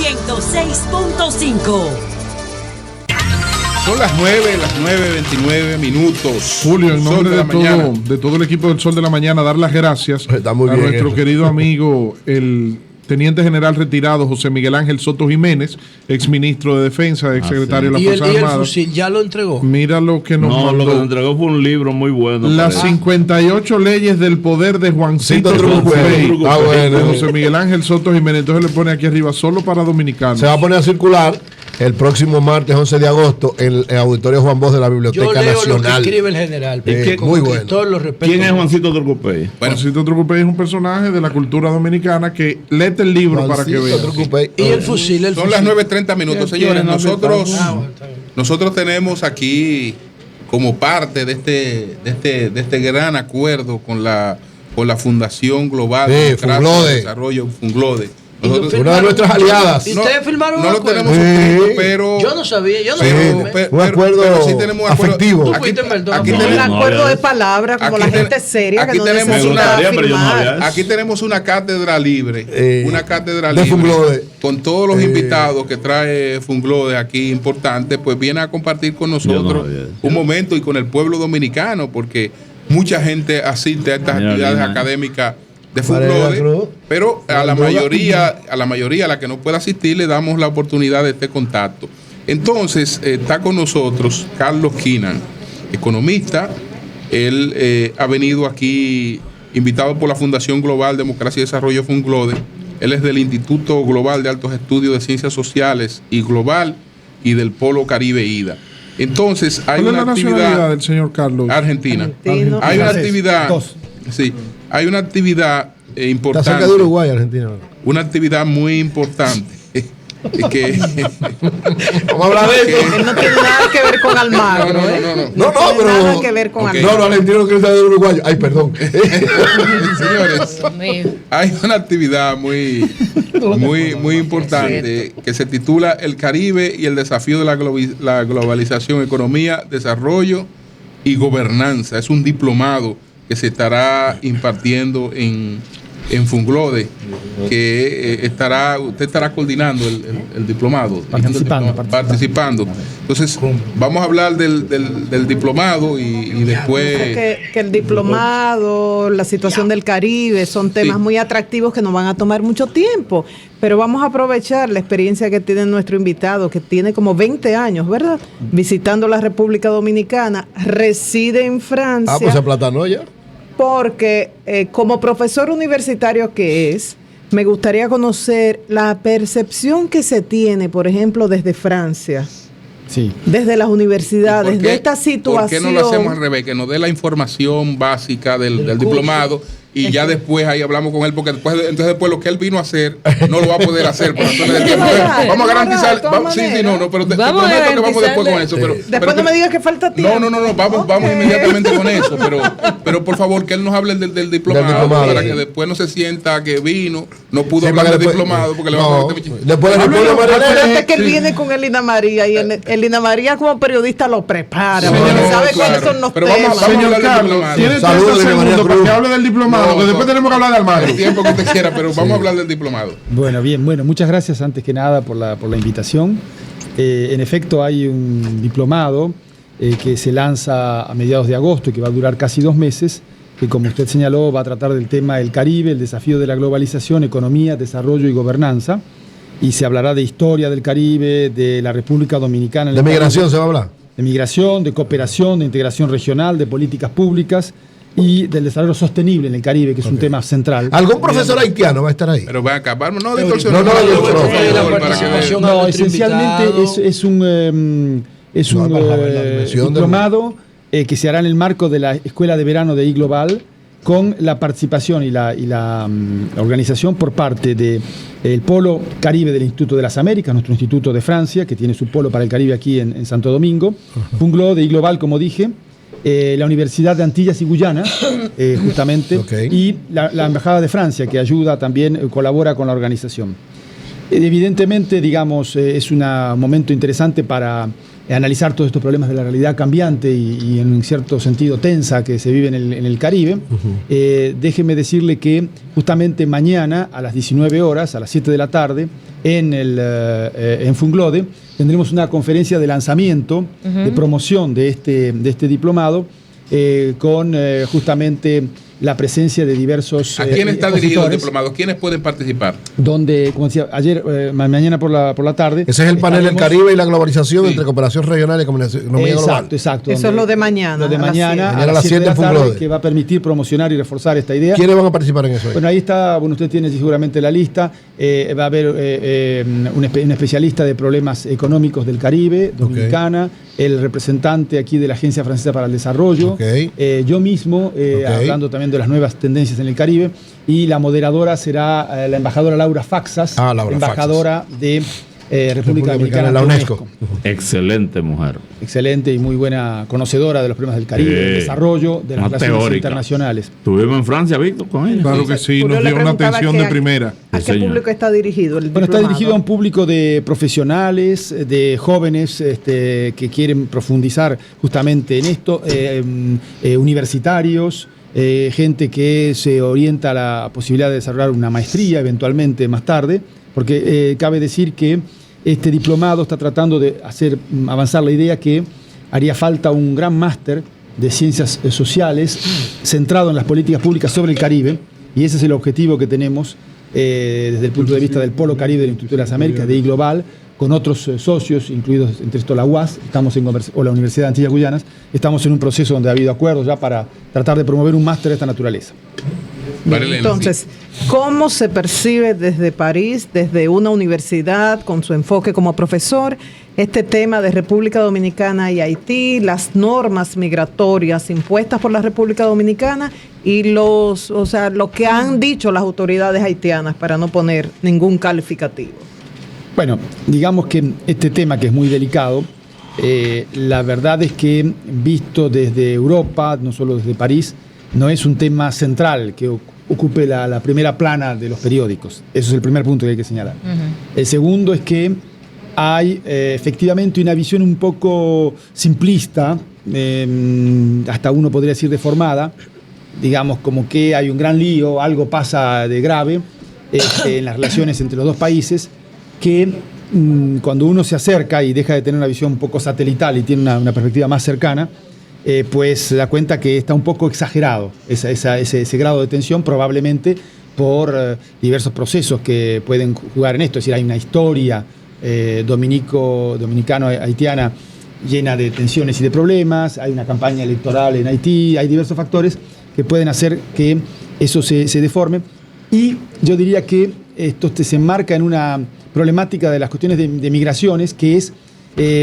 106.5. Son las 9:29 minutos. Julio, en nombre de todo el equipo del Sol de la Mañana, dar las gracias a nuestro querido amigo, el Teniente General retirado José Miguel Ángel Soto Jiménez, exministro de Defensa, exsecretario de las Fuerzas Armadas. ¿Y el fusil ya lo entregó? Mira lo que nos mandó. No, lo que nos entregó fue un libro muy bueno. Las 58 leyes del poder de Juancito Trucupey. De José Miguel Ángel Soto Jiménez. Entonces le pone aquí arriba, solo para dominicanos. Se va a poner a circular el próximo martes 11 de agosto en el Auditorio Juan Bosch de la Biblioteca Nacional. Yo leo lo que escribe el general. Muy bueno. ¿Quién es Juancito Trucupey? Juancito Trucupey es un personaje de la cultura dominicana que léete el libro Juancito para que veas. ¿Y el fusil? Son las 9:30 minutos, señores. Nosotros tenemos aquí, como parte de este gran acuerdo con la Fundación Global de Desarrollo, Funglode. Una de nuestras aliadas. ¿Y ustedes firmaron un acuerdo? No lo tenemos suscrito, pero... Yo no sabía, un acuerdo sí tenemos un acuerdo afectivo. Aquí tenemos un acuerdo de palabra, como la gente seria que no necesita firmar. Aquí tenemos una cátedra libre, Funglode, con todos los invitados que trae Funglode aquí, importante, pues viene a compartir con nosotros un momento y con el pueblo dominicano, porque mucha gente asiste a estas actividades académicas de Funglode, pero a la mayoría a la que no pueda asistir le damos la oportunidad de este contacto. Entonces está con nosotros Carlos Keenan, economista. Él ha venido aquí invitado por la Fundación Global Democracia y Desarrollo Funglode. Él es del Instituto Global de Altos Estudios de Ciencias Sociales y Global y del Polo Caribe IDA. Entonces hay una actividad del señor Carlos. Argentina. Hay una actividad. Sí. Hay una actividad importante. Está cerca de Uruguay, Argentina. Una actividad muy importante. Vamos a hablar de esto. Él no tiene nada que ver con Almagro. No, pero. Nada que ver con Almagro. No, argentino no quiere saber de Uruguay. Ay, perdón. Señores, hay una actividad muy importante que se titula El Caribe y el desafío de la globalización, economía, desarrollo y gobernanza. Es un diplomado que se estará impartiendo en Funglode, que usted estará coordinando el diplomado, participando. Entonces, vamos a hablar del diplomado y después... Que el diplomado, la situación del Caribe, son temas muy atractivos que nos van a tomar mucho tiempo, pero vamos a aprovechar la experiencia que tiene nuestro invitado, que tiene como 20 años, ¿verdad? Visitando la República Dominicana, reside en Francia. Pues se aplatanó ya. Porque como profesor universitario que es, me gustaría conocer la percepción que se tiene, por ejemplo, desde Francia, desde las universidades, de esta situación. ¿Por qué no lo hacemos al revés? Que nos dé la información básica del diplomado y ya después ahí hablamos con él, porque después lo que él vino a hacer no lo va a poder hacer por razones del tiempo. Vamos a garantizar, pero te prometo que vamos después con eso. Después no me digas que falta tiempo. No, vamos inmediatamente con eso, pero por favor que él nos hable del diplomado, para que después no se sienta que vino, no pudo hablar del diplomado, porque le va a poner después que él viene con Elina María y Elina María como periodista lo prepara, porque sabe cuáles son los temas. Señor Carlos, tiene 30 segundos para que hable del diplomado. Que después tenemos que hablar de Almagro. El tiempo que usted quiera, pero vamos a hablar del diplomado. Bueno, muchas gracias antes que nada por la invitación. En efecto, hay un diplomado que se lanza a mediados de agosto y que va a durar casi 2 meses, que como usted señaló va a tratar del tema del Caribe, el desafío de la globalización, economía, desarrollo y gobernanza. Y se hablará de historia del Caribe, de la República Dominicana. ¿De migración se va a hablar? De migración, de cooperación, de integración regional, de políticas públicas y del desarrollo sostenible en el Caribe, que es un tema central. ¿Algún profesor haitiano va a estar ahí? Pero va a acabar, no, esencialmente es un diplomado que se hará en el marco de la Escuela de Verano de iGlobal, con la participación y la organización por parte del Polo Caribe del Instituto de las Américas, nuestro instituto de Francia, que tiene su polo para el Caribe aquí en Santo Domingo, Funglode de iGlobal, como dije, la Universidad de Antillas y Guyana, justamente, y la Embajada de Francia, que ayuda también, colabora con la organización. Evidentemente, digamos, es un momento interesante para analizar todos estos problemas de la realidad cambiante y en cierto sentido tensa que se vive en el Caribe. Déjeme decirle que justamente mañana a las 19 horas, a las 7 de la tarde, en Funglode. Tendremos una conferencia de lanzamiento, de promoción de este diplomado, con justamente la presencia de diversos. ¿A quién está dirigido el diplomado? ¿Quiénes pueden participar? Donde, como decía, mañana por la tarde. Ese es el panel del Caribe y la globalización entre cooperación regional y economía global. Exacto. Eso es lo de mañana. Lo de mañana a las 7 de la tarde, que va a permitir promocionar y reforzar esta idea. ¿Quiénes van a participar en eso? Bueno, ahí está, usted tiene seguramente la lista. Va a haber un especialista de problemas económicos del Caribe, Dominicana, el representante aquí de la Agencia Francesa para el Desarrollo, yo mismo, hablando también de las nuevas tendencias en el Caribe, y la moderadora será la embajadora Laura Faxas, embajadora de República Dominicana, la UNESCO. Excelente mujer. Excelente y muy buena conocedora de los problemas del Caribe, del desarrollo, de las relaciones internacionales. ¿Estuvimos en Francia, Víctor, con ella? Claro que sí, nos dio una atención de primera. ¿A qué público está dirigido el diplomado? Está dirigido a un público de profesionales, de jóvenes que quieren profundizar justamente en esto, universitarios, gente que se orienta a la posibilidad de desarrollar una maestría eventualmente más tarde, porque cabe decir que este diplomado está tratando de hacer avanzar la idea que haría falta un gran máster de ciencias sociales centrado en las políticas públicas sobre el Caribe, y ese es el objetivo que tenemos desde el punto de vista del Polo Caribe del Instituto de las Américas, de iGlobal, con otros socios, incluidos entre esto la UAS, o la Universidad de Antillas Guyanas. Estamos en un proceso donde ha habido acuerdos ya para tratar de promover un máster de esta naturaleza. Entonces, ¿cómo se percibe desde París, desde una universidad, con su enfoque como profesor, este tema de República Dominicana y Haití, las normas migratorias impuestas por la República Dominicana y lo que han dicho las autoridades haitianas, para no poner ningún calificativo? Bueno, digamos que este tema, que es muy delicado, la verdad es que visto desde Europa, no solo desde París, no es un tema central que ocupe la primera plana de los periódicos. Eso es el primer punto que hay que señalar. El segundo es que hay efectivamente una visión un poco simplista, hasta uno podría decir deformada, digamos como que hay un gran lío, algo pasa de grave en las relaciones entre los dos países, que cuando uno se acerca y deja de tener una visión un poco satelital y tiene una perspectiva más cercana, pues se da cuenta que está un poco exagerado ese grado de tensión, probablemente por diversos procesos que pueden jugar en esto. Es decir, hay una historia dominicano-haitiana llena de tensiones y de problemas, hay una campaña electoral en Haití, hay diversos factores que pueden hacer que eso se deforme. Y yo diría que esto se enmarca en una problemática de las cuestiones de migraciones que es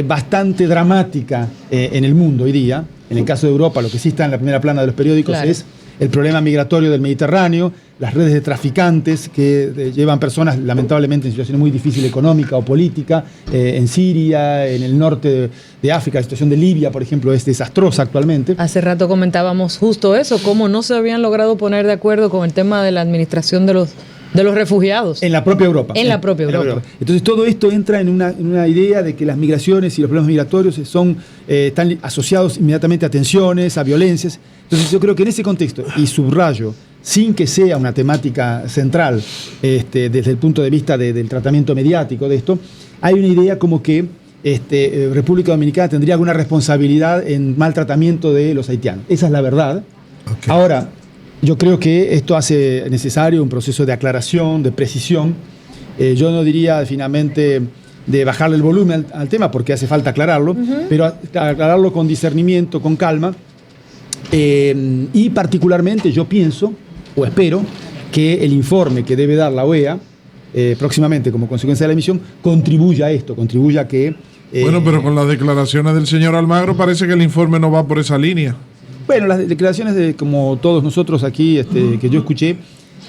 bastante dramática en el mundo hoy día. En el caso de Europa, lo que sí está en la primera plana de los periódicos es el problema migratorio del Mediterráneo, las redes de traficantes que llevan personas lamentablemente en situaciones muy difíciles económica o política, en Siria, en el norte de África. La situación de Libia, por ejemplo, es desastrosa actualmente. Hace rato comentábamos justo eso, cómo no se habían logrado poner de acuerdo con el tema de la administración de los refugiados. En la propia Europa. En la propia Europa. Entonces todo esto entra en una idea de que las migraciones y los problemas migratorios están asociados inmediatamente a tensiones, a violencias. Entonces yo creo que en ese contexto, y subrayo, sin que sea una temática central desde el punto de vista del tratamiento mediático de esto, hay una idea como que República Dominicana tendría alguna responsabilidad en mal tratamiento de los haitianos. Esa es la verdad. Okay. Ahora, yo creo que esto hace necesario un proceso de aclaración, de precisión. Yo no diría finalmente de bajarle el volumen al tema, porque hace falta aclararlo, pero aclararlo con discernimiento, con calma. Y particularmente yo pienso, o espero, que el informe que debe dar la OEA próximamente como consecuencia de la emisión contribuya a esto, contribuya a que... bueno, pero con las declaraciones del señor Almagro parece que el informe no va por esa línea. Bueno, las declaraciones como todos nosotros aquí que yo escuché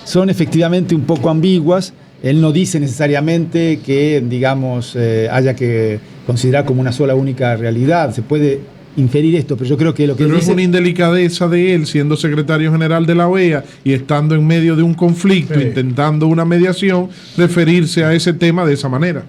son efectivamente un poco ambiguas. Él no dice necesariamente que, digamos, haya que considerar como una sola única realidad. Se puede inferir esto, pero yo creo que lo que pero dice... es una indelicadeza de él, siendo secretario general de la OEA y estando en medio de un conflicto, intentando una mediación, referirse a ese tema de esa manera.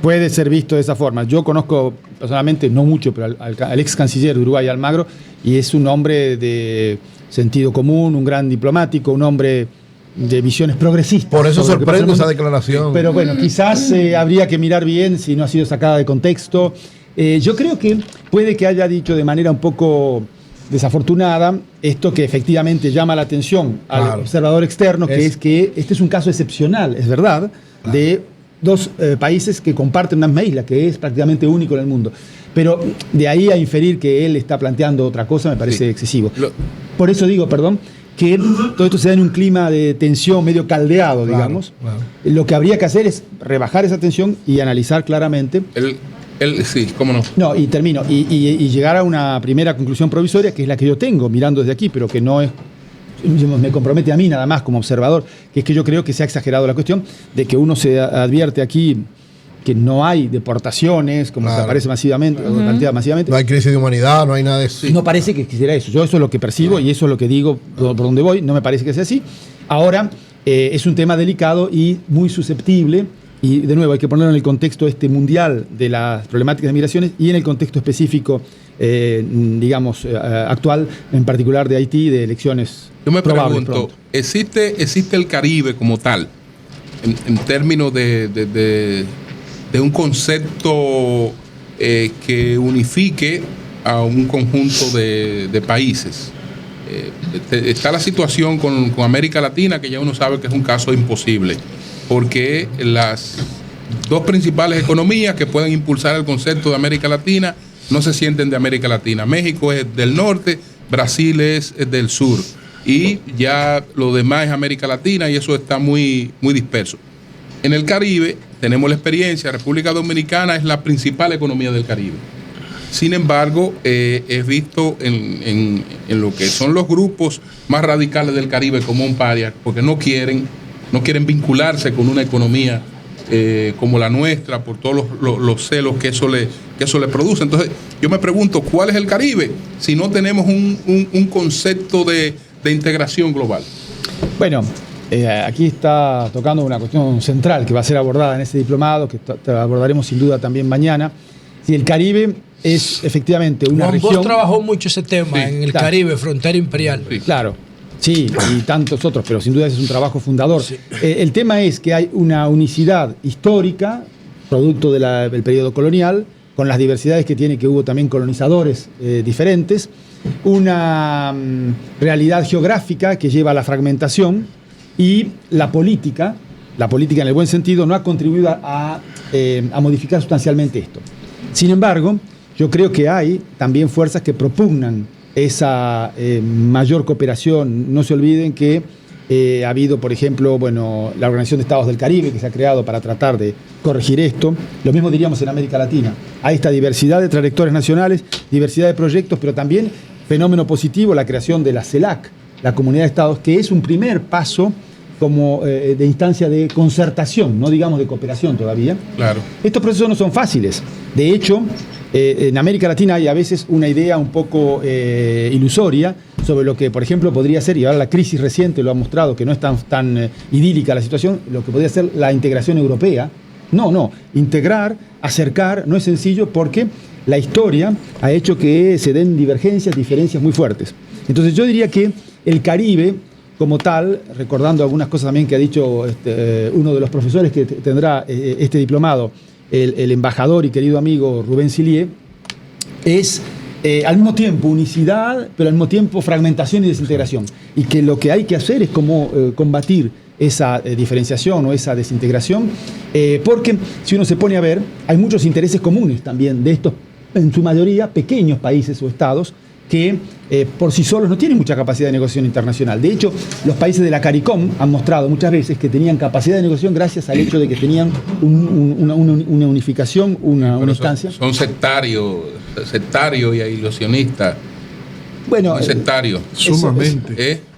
Puede ser visto de esa forma. Yo conozco personalmente, no mucho, pero al ex canciller de Uruguay, Almagro, y es un hombre de sentido común, un gran diplomático, un hombre de visiones progresistas. Por eso sobre lo que pasa en sorprende el esa mundo. declaración. Pero bueno, quizás habría que mirar bien si no ha sido sacada de contexto. Yo creo que puede que haya dicho de manera un poco desafortunada esto que efectivamente llama la atención al observador externo, que es que este es un caso excepcional, es verdad, de dos países que comparten una misma isla, que es prácticamente único en el mundo. Pero de ahí a inferir que él está planteando otra cosa me parece excesivo. Por eso digo, perdón, que todo esto se da en un clima de tensión medio caldeado, digamos. Lo que habría que hacer es rebajar esa tensión y analizar claramente. Sí, cómo no. No, y termino. Y llegar a una primera conclusión provisoria, que es la que yo tengo mirando desde aquí, pero que no es, me compromete a mí nada más como observador, que es que yo creo que se ha exagerado la cuestión de que uno se advierte aquí que no hay deportaciones, como se aparece masivamente, o plantea masivamente. No hay crisis de humanidad, no hay nada de eso. No parece que quisiera eso. Yo eso es lo que percibo y eso es lo que digo por donde voy. No me parece que sea así. Ahora, es un tema delicado y muy susceptible. Y de nuevo hay que ponerlo en el contexto mundial de las problemáticas de migraciones y en el contexto específico, digamos, actual, en particular de Haití, de elecciones. Yo me pregunto, ¿existe el Caribe como tal, en términos de un concepto que unifique a un conjunto de países? Está la situación con América Latina, que ya uno sabe que es un caso imposible, porque las dos principales economías que pueden impulsar el concepto de América Latina no se sienten de América Latina. México es del norte, Brasil es del sur, y ya lo demás es América Latina, y eso está muy, muy disperso. En el Caribe tenemos la experiencia, República Dominicana es la principal economía del Caribe. Sin embargo, he visto en lo que son los grupos más radicales del Caribe como un paria, porque no quieren vincularse con una economía como la nuestra por todos los celos que eso le produce. Entonces, yo me pregunto, ¿cuál es el Caribe si no tenemos un concepto de integración global? Bueno, aquí está tocando una cuestión central que va a ser abordada en ese diplomado, que abordaremos sin duda también mañana. Si el Caribe es efectivamente una región... Vos trabajó mucho ese tema en el Caribe, frontera imperial. Sí. Claro. Sí, y tantos otros, pero sin duda ese es un trabajo fundador. Sí. El tema es que hay una unicidad histórica, producto del periodo colonial, con las diversidades que tiene, que hubo también colonizadores diferentes, una realidad geográfica que lleva a la fragmentación, y la política en el buen sentido, no ha contribuido a modificar sustancialmente esto. Sin embargo, yo creo que hay también fuerzas que propugnan esa mayor cooperación. No se olviden que ha habido, por ejemplo, la Organización de Estados del Caribe, que se ha creado para tratar de corregir esto. Lo mismo diríamos en América Latina. Hay esta diversidad de trayectorias nacionales, diversidad de proyectos, pero también fenómeno positivo, la creación de la CELAC, la Comunidad de Estados, que es un primer paso como de instancia de concertación, no digamos de cooperación todavía. Claro. Estos procesos no son fáciles. De hecho, en América Latina hay a veces una idea un poco ilusoria sobre lo que, por ejemplo, podría ser, y ahora la crisis reciente lo ha mostrado, que no es tan idílica la situación, lo que podría ser la integración europea. No, integrar, acercar, no es sencillo porque la historia ha hecho que se den diferencias muy fuertes. Entonces yo diría que el Caribe, como tal, recordando algunas cosas también que ha dicho uno de los profesores que tendrá este diplomado, el embajador y querido amigo Rubén Sillier, es al mismo tiempo unicidad, pero al mismo tiempo fragmentación y desintegración. Y que lo que hay que hacer es como combatir esa diferenciación o esa desintegración, porque si uno se pone a ver, hay muchos intereses comunes también de estos, en su mayoría, pequeños países o estados, que por sí solos no tienen mucha capacidad de negociación internacional. De hecho, los países de la CARICOM han mostrado muchas veces que tenían capacidad de negociación gracias al hecho de que tenían una unificación, una instancia. Son sectarios y ilusionistas. Bueno, sectarios.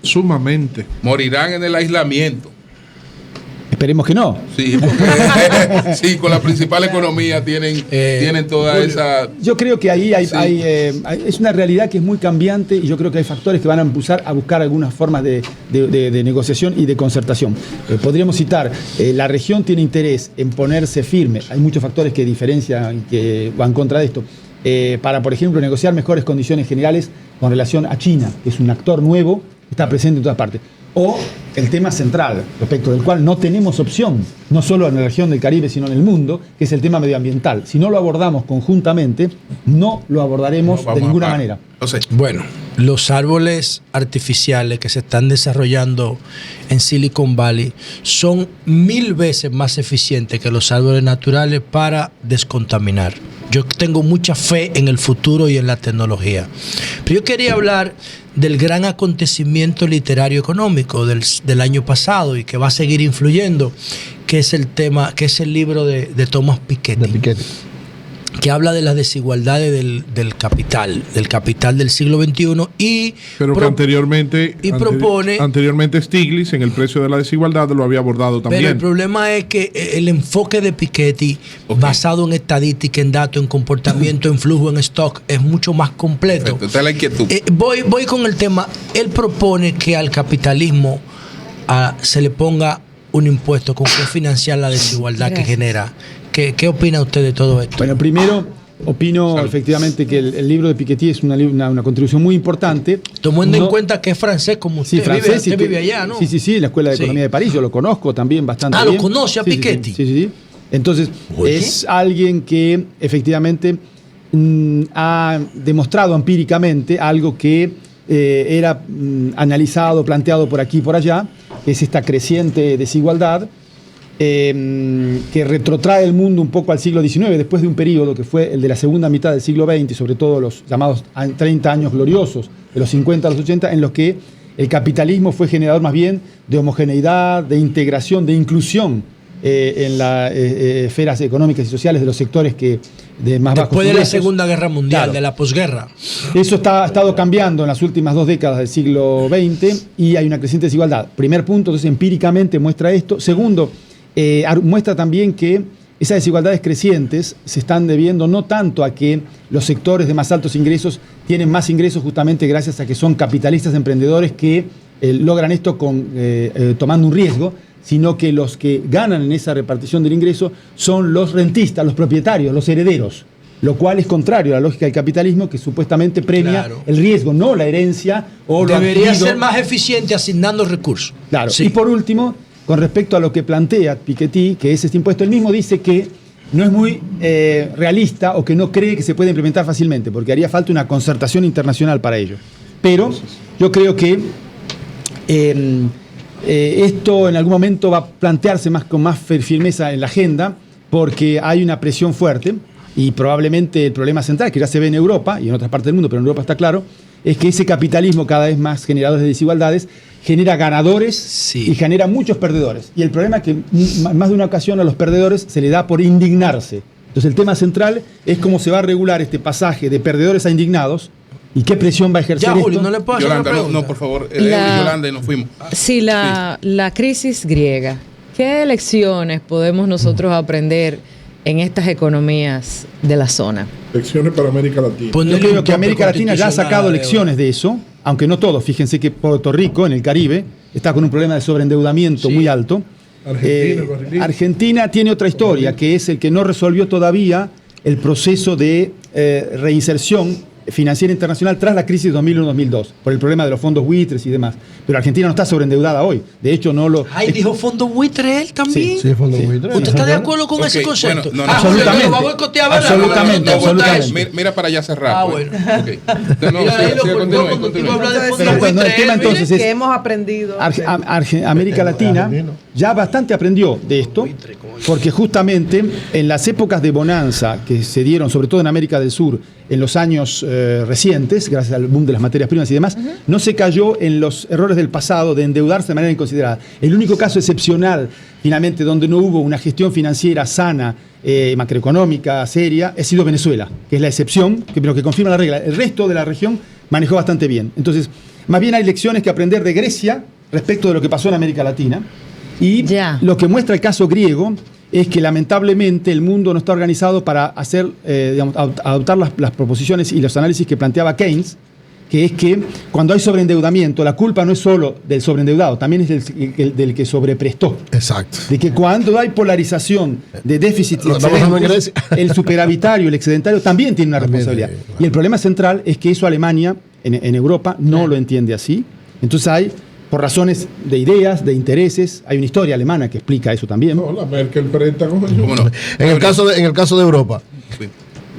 Sumamente. Morirán en el aislamiento. Esperemos que no. Sí, porque sí, con la principal economía tienen toda esa... Yo creo que ahí es una realidad que es muy cambiante y yo creo que hay factores que van a impulsar a buscar algunas formas de negociación y de concertación. Podríamos citar, la región tiene interés en ponerse firme. Hay muchos factores que diferencian y que van contra esto. Para, por ejemplo, negociar mejores condiciones generales con relación a China, que es un actor nuevo, está presente en todas partes. O el tema central, respecto del cual no tenemos opción, no solo en la región del Caribe, sino en el mundo, que es el tema medioambiental. Si no lo abordamos conjuntamente, no lo abordaremos de ninguna manera. Bueno, los árboles artificiales que se están desarrollando en Silicon Valley son 1000 veces más eficientes que los árboles naturales para descontaminar. Yo tengo mucha fe en el futuro y en la tecnología. Pero yo quería hablar del gran acontecimiento literario económico del año pasado y que va a seguir influyendo, que es el libro de Thomas Piketty. Que habla de las desigualdades del capital del siglo XXI pero que anteriormente Stiglitz en el precio de la desigualdad lo había abordado también. Pero el problema es que el enfoque de Piketty, basado en estadística, en datos, en comportamiento, en flujo, en stock, es mucho más completo. Perfecto, está la inquietud. Voy con el tema. Él propone que al capitalismo se le ponga un impuesto con que financiar la desigualdad que genera. ¿Qué opina usted de todo esto? Bueno, primero opino efectivamente que el libro de Piketty es una contribución muy importante. Tomando en cuenta que es francés como usted, usted vive allá, ¿no? Sí, en la Escuela de Economía de París, yo lo conozco también bastante bien. ¿Lo conoce a Piketty? Sí. Entonces, es alguien que efectivamente ha demostrado empíricamente algo que era analizado, planteado por aquí y por allá, que es esta creciente desigualdad que retrotrae el mundo un poco al siglo XIX, después de un periodo que fue el de la segunda mitad del siglo XX, sobre todo los llamados 30 años gloriosos, de los 50 a los 80, en los que el capitalismo fue generador más bien de homogeneidad, de integración, de inclusión en las esferas económicas y sociales de los sectores que de más bajos después de la ingresos. Segunda Guerra Mundial, Claro. de la posguerra. Eso ha estado cambiando en las últimas 2 décadas del siglo XX y hay una creciente desigualdad. Primer punto, entonces empíricamente muestra esto. Segundo, muestra también que esas desigualdades crecientes se están debiendo no tanto a que los sectores de más altos ingresos tienen más ingresos justamente gracias a que son capitalistas emprendedores que logran esto tomando un riesgo, sino que los que ganan en esa repartición del ingreso son los rentistas, los propietarios, los herederos, lo cual es contrario a la lógica del capitalismo que supuestamente premia el riesgo, no la herencia o lo debería adquirido. ser más eficiente asignando recursos. Claro. Sí. Y por último, con respecto a lo que plantea Piketty, que es este impuesto, él mismo dice que no es muy realista o que no cree que se puede implementar fácilmente, porque haría falta una concertación internacional para ello. Pero yo creo que esto en algún momento va a plantearse con más firmeza en la agenda, porque hay una presión fuerte y probablemente el problema central, que ya se ve en Europa y en otras partes del mundo, pero en Europa está claro, es que ese capitalismo cada vez más generador de desigualdades genera ganadores y genera muchos perdedores. Y el problema es que más de una ocasión a los perdedores se le da por indignarse. Entonces el tema central es cómo se va a regular este pasaje de perdedores a indignados y qué presión va a ejercer esto. Julio, no le puedo hacer Yolanda, una pregunta. no, por favor. Yolanda, y nos fuimos. Sí, la crisis griega. ¿Qué lecciones podemos nosotros aprender en estas economías de la zona? Lecciones para América Latina. Yo creo que América Latina ya ha sacado lecciones de eso, aunque no todos. Fíjense que Puerto Rico, en el Caribe, está con un problema de sobreendeudamiento muy alto. Argentina tiene otra historia, que es el que no resolvió todavía el proceso de reinserción financiera internacional tras la crisis de 2001-2002, por el problema de los fondos buitres y demás. Pero Argentina no está sobreendeudada hoy. De hecho, no lo... Ay, dijo fondo buitre él también. Sí, fondo buitre. ¿Usted está de acuerdo con ese concepto? Bueno, no, Absolutamente. Va a boicotear, ¿verdad? Absolutamente, No, absolutamente. Mira para allá cerrar. bueno. Okay. No, Mira, ahí lo continúe. continúa a hablar de Entonces, fondo buitre. el tema entonces es... que hemos aprendido. América Latina ya bastante aprendió de esto, porque justamente en las épocas de bonanza que se dieron, sobre todo en América del Sur, en los años recientes, gracias al boom de las materias primas y demás, no se cayó en los errores del pasado de endeudarse de manera inconsiderada. El único caso excepcional, finalmente, donde no hubo una gestión financiera sana, macroeconómica, seria, ha sido Venezuela, que es la excepción, pero que confirma la regla. El resto de la región manejó bastante bien. Entonces, más bien hay lecciones que aprender de Grecia respecto de lo que pasó en América Latina. Y lo que muestra el caso griego es que lamentablemente el mundo no está organizado para hacer, adoptar las proposiciones y los análisis que planteaba Keynes, que es que cuando hay sobreendeudamiento, la culpa no es solo del sobreendeudado, también es del que sobreprestó. Exacto. De que cuando hay polarización de déficit y excedentes, el superavitario, el excedentario también tiene una responsabilidad. Y el problema central es que eso Alemania, en Europa, no lo entiende así. Entonces hay por razones de ideas, de intereses. Hay una historia alemana que explica eso también. No, la Merkel presta con eso. ¿Cómo no? En el caso de Europa, Sí.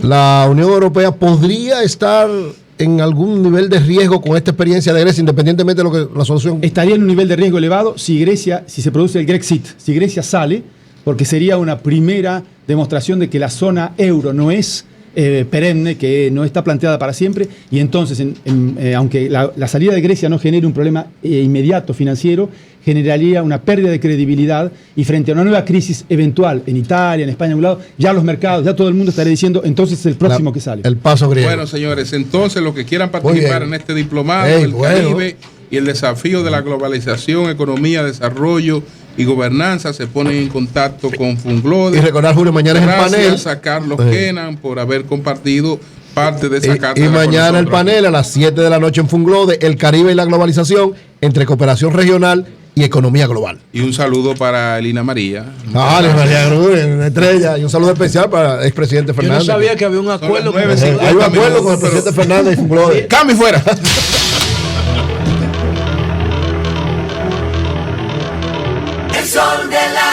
la Unión Europea podría estar en algún nivel de riesgo con esta experiencia de Grecia, independientemente de lo que la solución. Estaría en un nivel de riesgo elevado si se produce el Grexit, si Grecia sale, porque sería una primera demostración de que la zona euro no es perenne, que no está planteada para siempre, y entonces, aunque la salida de Grecia no genere un problema inmediato financiero, generaría una pérdida de credibilidad, y frente a una nueva crisis eventual en Italia, en España, en un lado, ya los mercados, ya todo el mundo estaría diciendo, entonces es el próximo que sale. El paso griego. Bueno, señores, entonces los que quieran participar en este diplomado del Caribe y el desafío de la globalización, economía, desarrollo y gobernanza, se ponen en contacto con Funglode. Y recordar, Julio, mañana es el panel. Gracias a Carlos Kenan por haber compartido parte de esa carta. Y mañana el panel a las 7 de la noche en Funglode, el Caribe y la globalización, entre cooperación regional y economía global. Y un saludo para Elina María. María Cruz, una estrella. Y un saludo especial para el expresidente Fernández. Yo no sabía que había un acuerdo con Hay un acuerdo con el presidente Fernández y Funglode. ¡Cambio fuera! El sol de la